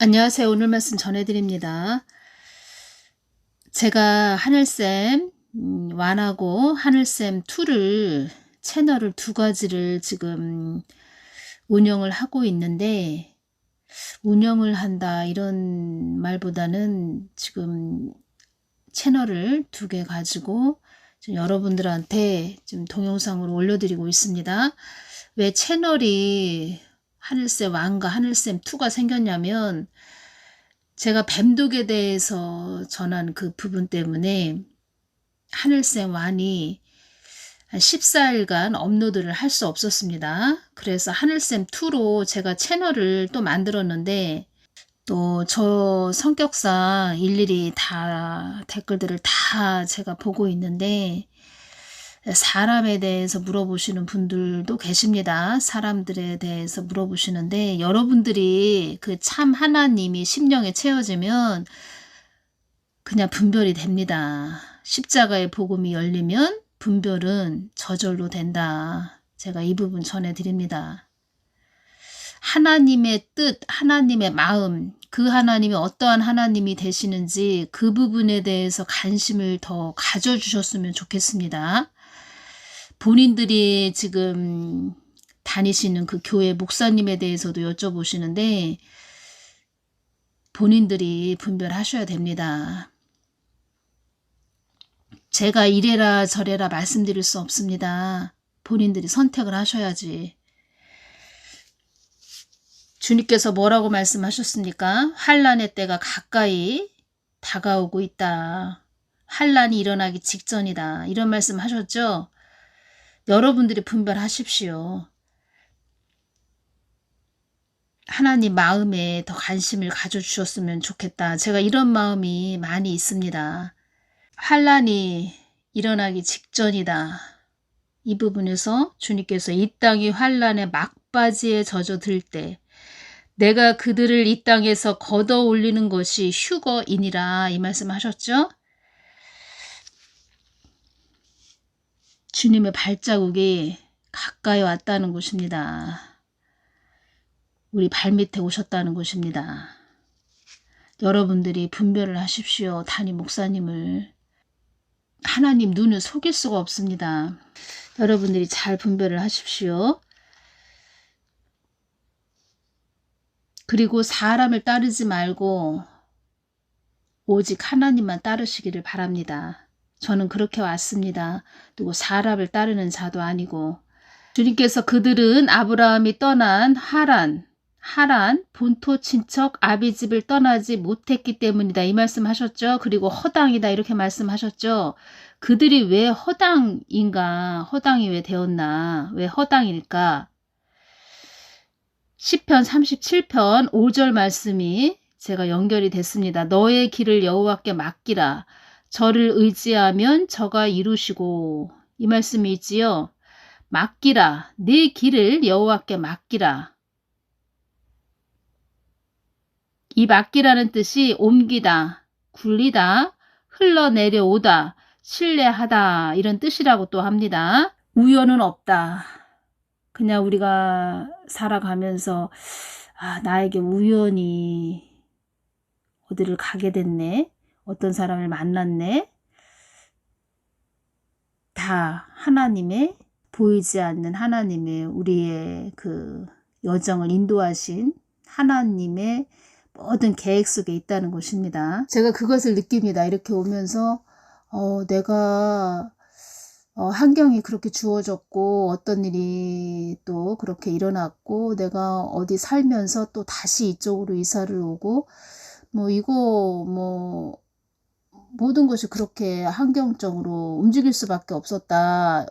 안녕하세요. 오늘 말씀 전해드립니다. 제가 하늘쌤 1하고 하늘쌤 2를 채널을 두 가지를 지금 운영을 하고 있는데, 운영을 한다 이런 말보다는 지금 채널을 2개 가지고 지금 여러분들한테 지금 동영상으로 올려드리고 있습니다. 왜 채널이 하늘쌤 1과 하늘쌤 2가 생겼냐면, 제가 뱀독에 대해서 전한 그 부분 때문에 하늘쌤 1이 한 14일간 업로드를 할 수 없었습니다. 그래서 하늘쌤 2로 제가 채널을 또 만들었는데, 또 저 성격상 일일이 다 댓글들을 다 제가 보고 있는데, 사람에 대해서 물어보시는 분들도 계십니다. 사람들에 대해서 물어보시는데, 여러분들이 그 참 하나님이 심령에 채워지면 그냥 분별이 됩니다. 십자가의 복음이 열리면 분별은 저절로 된다. 제가 이 부분 전해드립니다. 하나님의 뜻, 하나님의 마음, 그 하나님이 어떠한 하나님이 되시는지 그 부분에 대해서 관심을 더 가져주셨으면 좋겠습니다. 본인들이 지금 다니시는 그 교회 목사님에 대해서도 여쭤보시는데, 본인들이 분별하셔야 됩니다. 제가 이래라 저래라 말씀드릴 수 없습니다. 본인들이 선택을 하셔야지. 주님께서 뭐라고 말씀하셨습니까? 환난의 때가 가까이 다가오고 있다. 환난이 일어나기 직전이다. 이런 말씀 하셨죠? 여러분들이 분별하십시오. 하나님 마음에 더 관심을 가져주셨으면 좋겠다. 제가 이런 마음이 많이 있습니다. 환난이 일어나기 직전이다. 이 부분에서 주님께서 이 땅이 환난의 막바지에 젖어들 때 내가 그들을 이 땅에서 걷어 올리는 것이 휴거이니라, 이 말씀 하셨죠? 주님의 발자국이 가까이 왔다는 것입니다. 우리 발밑에 오셨다는 것입니다. 여러분들이 분별을 하십시오. 담임 목사님을. 하나님 눈을 속일 수가 없습니다. 여러분들이 잘 분별을 하십시오. 그리고 사람을 따르지 말고 오직 하나님만 따르시기를 바랍니다. 저는 그렇게 왔습니다. 누구 사람을 따르는 자도 아니고. 주님께서 그들은 아브라함이 떠난 하란 본토 친척 아비집을 떠나지 못했기 때문이다, 이 말씀 하셨죠. 그리고 허당이다, 이렇게 말씀하셨죠. 그들이 왜 허당인가? 허당이 왜 되었나? 왜 허당일까? 시편 37편 5절 말씀이 제가 연결이 됐습니다. 너의 길을 여호와께 맡기라. 저를 의지하면 저가 이루시고, 이 말씀이 있지요. 맡기라. 네 길을 여호와께 맡기라. 이 맡기라는 뜻이 옮기다, 굴리다, 흘러내려오다, 신뢰하다, 이런 뜻이라고 또 합니다. 우연은 없다. 그냥 우리가 살아가면서 나에게 우연히 어디를 가게 됐네, 어떤 사람을 만났네, 다 하나님의, 보이지 않는 하나님의, 우리의 그 여정을 인도하신 하나님의 모든 계획 속에 있다는 것입니다. 제가 그것을 느낍니다. 이렇게 오면서 내가 환경이 그렇게 주어졌고 어떤 일이 또 그렇게 일어났고 내가 어디 살면서 또 다시 이쪽으로 이사를 오고 모든 것이 그렇게 환경적으로 움직일 수밖에 없었다.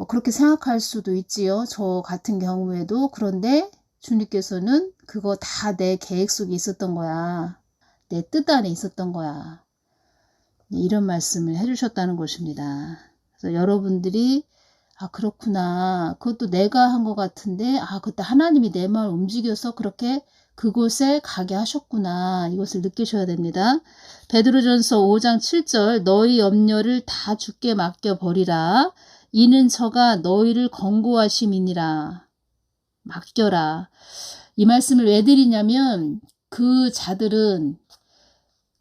그렇게 생각할 수도 있지요. 저 같은 경우에도. 그런데 주님께서는 그거 다 내 계획 속에 있었던 거야. 내 뜻 안에 있었던 거야. 이런 말씀을 해주셨다는 것입니다. 그래서 여러분들이 그렇구나. 그것도 내가 한 것 같은데 그때 하나님이 내 마음을 움직여서 그렇게 그곳에 가게 하셨구나. 이것을 느끼셔야 됩니다. 베드로전서 5장 7절 너희 염려를 다 주께 맡겨버리라. 이는 저가 너희를 권고하심이니라. 맡겨라. 이 말씀을 왜 드리냐면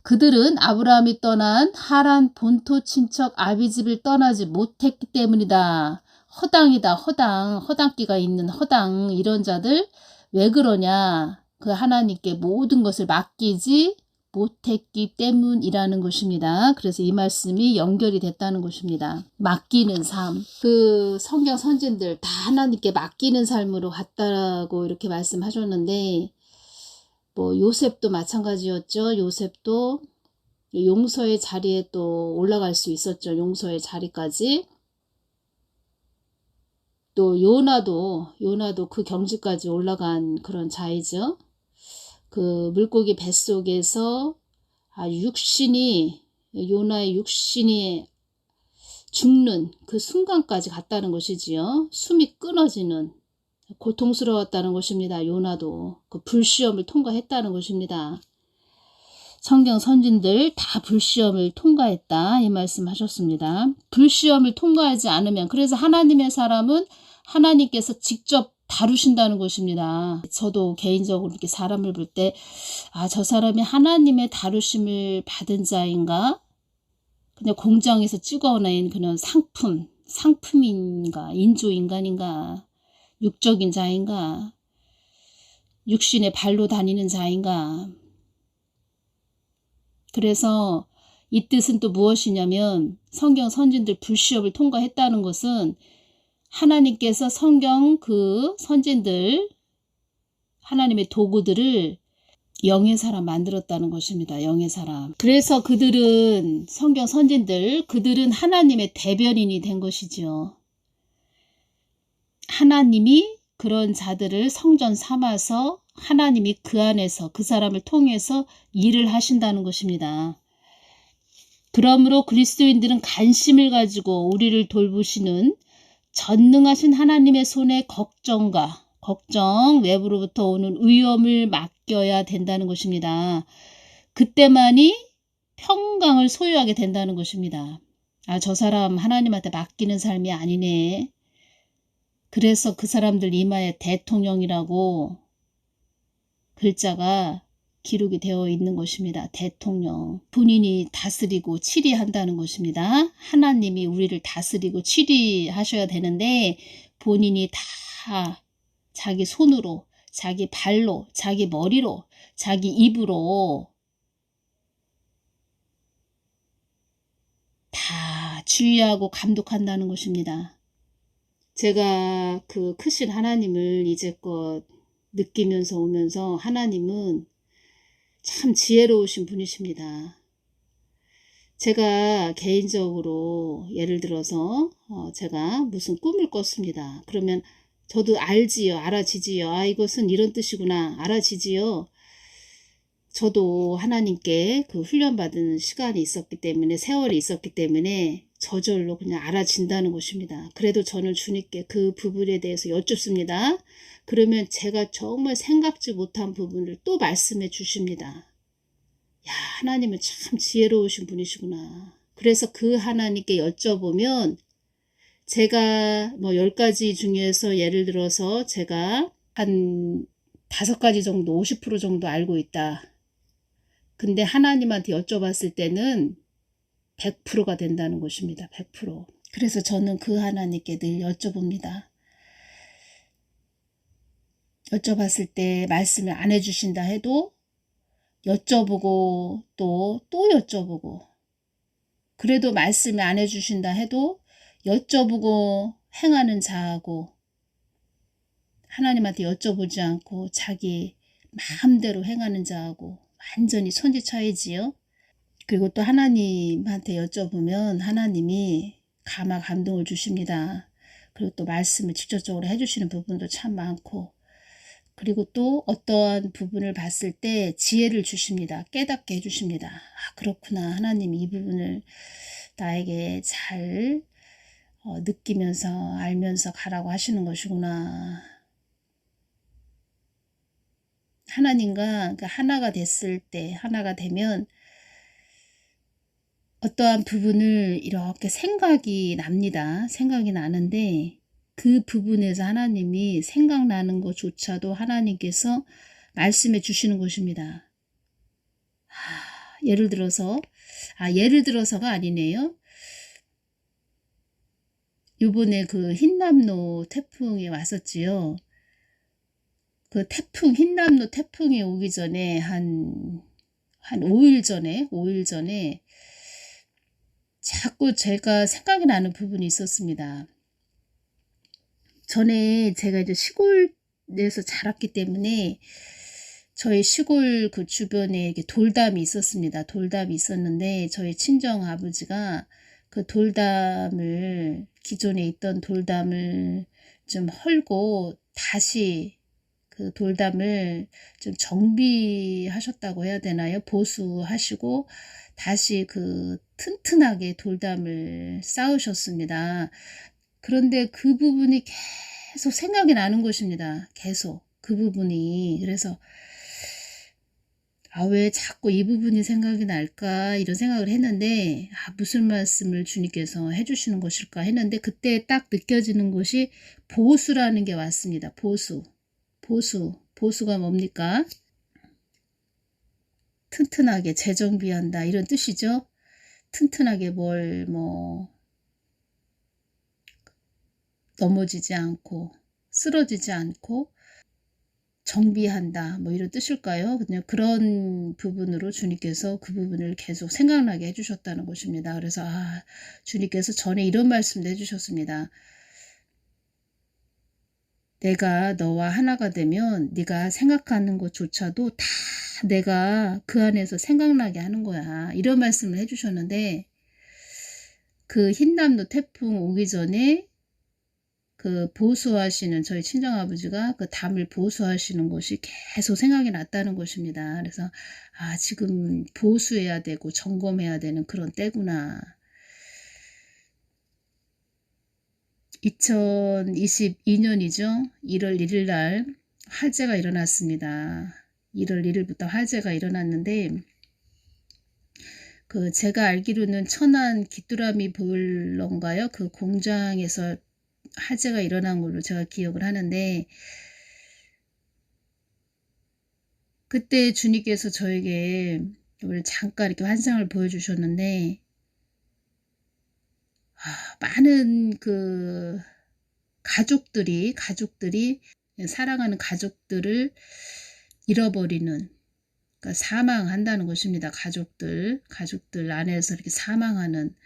그들은 아브라함이 떠난 하란 본토 친척 아비집을 떠나지 못했기 때문이다. 허당이다. 허당기가 있는 허당. 이런 자들 왜 그러냐? 그 하나님께 모든 것을 맡기지 못했기 때문이라는 것입니다. 그래서 이 말씀이 연결이 됐다는 것입니다. 맡기는 삶. 그 성경 선진들 다 하나님께 맡기는 삶으로 갔다고 이렇게 말씀하셨는데, 뭐 요셉도 마찬가지였죠. 요셉도 용서의 자리에 또 올라갈 수 있었죠. 용서의 자리까지. 또 요나도 그 경지까지 올라간 그런 자이죠. 그 물고기 뱃속에서 요나의 육신이 죽는 그 순간까지 갔다는 것이지요. 숨이 끊어지는, 고통스러웠다는 것입니다. 요나도 그 불시험을 통과했다는 것입니다. 성경 선진들 다 불시험을 통과했다 이 말씀 하셨습니다. 불시험을 통과하지 않으면, 그래서 하나님의 사람은 하나님께서 직접 다루신다는 것입니다. 저도 개인적으로 이렇게 사람을 볼 때 저 사람이 하나님의 다루심을 받은 자인가? 그냥 공장에서 찍어낸 그런 상품인가? 인조인간인가? 육적인 자인가? 육신의 발로 다니는 자인가? 그래서 이 뜻은 또 무엇이냐면, 성경 선진들 불시험을 통과했다는 것은 하나님께서 성경 그 선진들, 하나님의 도구들을 영의 사람 만들었다는 것입니다. 영의 사람. 그래서 성경 선진들, 그들은 하나님의 대변인이 된 것이죠. 하나님이 그런 자들을 성전 삼아서 하나님이 그 안에서 그 사람을 통해서 일을 하신다는 것입니다. 그러므로 그리스도인들은 관심을 가지고 우리를 돌보시는 전능하신 하나님의 손에 걱정, 외부로부터 오는 위험을 맡겨야 된다는 것입니다. 그때만이 평강을 소유하게 된다는 것입니다. 저 사람 하나님한테 맡기는 삶이 아니네. 그래서 그 사람들 이마에 대통령이라고 글자가 기록이 되어 있는 것입니다. 대통령. 본인이 다스리고 치리한다는 것입니다. 하나님이 우리를 다스리고 치리하셔야 되는데, 본인이 다 자기 손으로, 자기 발로, 자기 머리로, 자기 입으로 다 주의하고 감독한다는 것입니다. 제가 그 크신 하나님을 이제껏 느끼면서 오면서, 하나님은 참 지혜로우신 분이십니다. 제가 개인적으로 예를 들어서 제가 무슨 꿈을 꿨습니다. 그러면 저도 알아지지요. 이것은 이런 뜻이구나. 알아지지요. 저도 하나님께 그 훈련받은 시간이 있었기 때문에, 세월이 있었기 때문에 저절로 그냥 알아진다는 것입니다. 그래도 저는 주님께 그 부분에 대해서 여쭙습니다. 그러면 제가 정말 생각지 못한 부분을 또 말씀해 주십니다. 하나님은 참 지혜로우신 분이시구나. 그래서 그 하나님께 여쭤보면, 제가 10가지 중에서 예를 들어서 제가 한 5가지 정도, 50% 정도 알고 있다. 근데 하나님한테 여쭤봤을 때는 100%가 된다는 것입니다. 100%. 그래서 저는 그 하나님께 늘 여쭤봅니다. 여쭤봤을 때 말씀을 안 해주신다 해도 여쭤보고 또 여쭤보고, 그래도 말씀을 안 해주신다 해도 여쭤보고 행하는 자하고, 하나님한테 여쭤보지 않고 자기 마음대로 행하는 자하고 완전히 천지 차이지요. 그리고 또 하나님한테 여쭤보면 하나님이 감동을 주십니다. 그리고 또 말씀을 직접적으로 해주시는 부분도 참 많고, 그리고 또 어떠한 부분을 봤을 때 지혜를 주십니다. 깨닫게 해주십니다. 그렇구나. 하나님이 이 부분을 나에게 잘 느끼면서 알면서 가라고 하시는 것이구나. 하나님과 하나가 됐을 때, 하나가 되면 어떠한 부분을 이렇게 생각이 납니다. 생각이 나는데, 그 부분에서 하나님이 생각나는 것조차도 하나님께서 말씀해 주시는 것입니다. 예를 들어서, 예를 들어서가 아니네요. 요번에 그 흰남노 태풍이 왔었지요. 그 흰남노 태풍이 오기 전에 한 5일 전에 자꾸 제가 생각이 나는 부분이 있었습니다. 전에 제가 이제 시골에서 자랐기 때문에 저희 시골 그 주변에 이렇게 돌담이 있었습니다. 돌담이 있었는데 저희 친정 아버지가 그 돌담을, 기존에 있던 돌담을 좀 헐고 다시 그 돌담을 좀 정비하셨다고 해야 되나요? 보수하시고 다시 그 튼튼하게 돌담을 쌓으셨습니다. 그런데 그 부분이 계속 생각이 나는 것입니다. 계속 그 부분이. 그래서 왜 자꾸 이 부분이 생각이 날까 이런 생각을 했는데 무슨 말씀을 주님께서 해주시는 것일까 했는데 그때 딱 느껴지는 것이 보수라는 게 왔습니다. 보수가 뭡니까? 튼튼하게 재정비한다 이런 뜻이죠. 튼튼하게 뭘 넘어지지 않고 쓰러지지 않고 정비한다 이런 뜻일까요? 그냥 그런 부분으로 주님께서 그 부분을 계속 생각나게 해주셨다는 것입니다. 그래서 주님께서 전에 이런 말씀도 해주셨습니다. 내가 너와 하나가 되면 네가 생각하는 것조차도 다 내가 그 안에서 생각나게 하는 거야. 이런 말씀을 해주셨는데 그 흰남노 태풍 오기 전에 그 보수하시는 저희 친정아버지가 그 담을 보수하시는 것이 계속 생각이 났다는 것입니다. 그래서 지금 보수해야 되고 점검해야 되는 그런 때구나. 2022년이죠. 1월 1일 날 화재가 일어났습니다. 1월 1일부터 화재가 일어났는데 그 제가 알기로는 천안 귀뚜라미 보일러인가요? 그 공장에서 화재가 일어난 걸로 제가 기억을 하는데 그때 주님께서 저에게 잠깐 이렇게 환상을 보여주셨는데 많은 그 가족들이 사랑하는 가족들을 잃어버리는, 그러니까 사망한다는 것입니다. 가족들 안에서 이렇게 사망하는,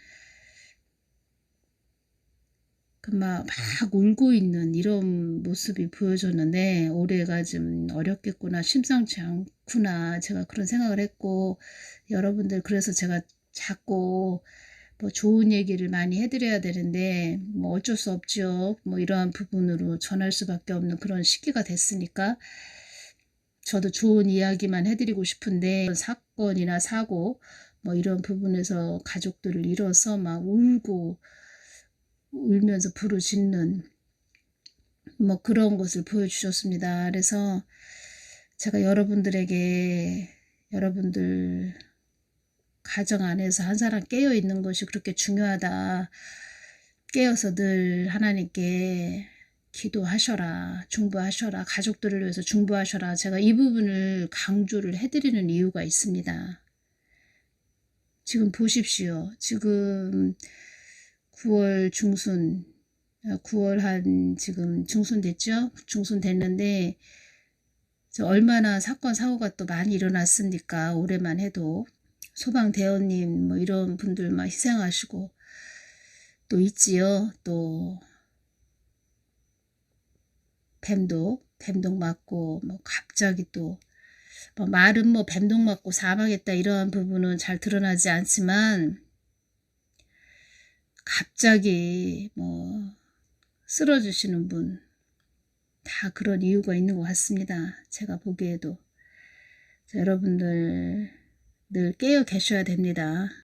막 울고 있는 이런 모습이 보여졌는데 올해가 좀 어렵겠구나, 심상치 않구나, 제가 그런 생각을 했고, 여러분들 그래서 제가 자꾸 좋은 얘기를 많이 해드려야 되는데 어쩔 수 없죠. 이러한 부분으로 전할 수밖에 없는 그런 시기가 됐으니까 저도 좋은 이야기만 해드리고 싶은데 사건이나 사고 이런 부분에서 가족들을 잃어서 막 울면서 부르짖는 그런 것을 보여주셨습니다. 그래서 제가 여러분들 가정 안에서 한 사람 깨어 있는 것이 그렇게 중요하다. 깨어서 늘 하나님께 기도하셔라, 중보하셔라, 가족들을 위해서 중보하셔라. 제가 이 부분을 강조를 해드리는 이유가 있습니다. 지금 보십시오. 지금 9월 중순, 9월 지금 중순 됐죠? 중순 됐는데 얼마나 사건 사고가 또 많이 일어났습니까? 올해만 해도 소방대원님 이런 분들만 희생하시고 또 있지요. 또 뱀독 맞고 갑자기 또 말은 뱀독 맞고 사망했다 이러한 부분은 잘 드러나지 않지만 갑자기 쓰러지시는 분 다 그런 이유가 있는 것 같습니다. 제가 보기에도 여러분들 늘 깨어 계셔야 됩니다.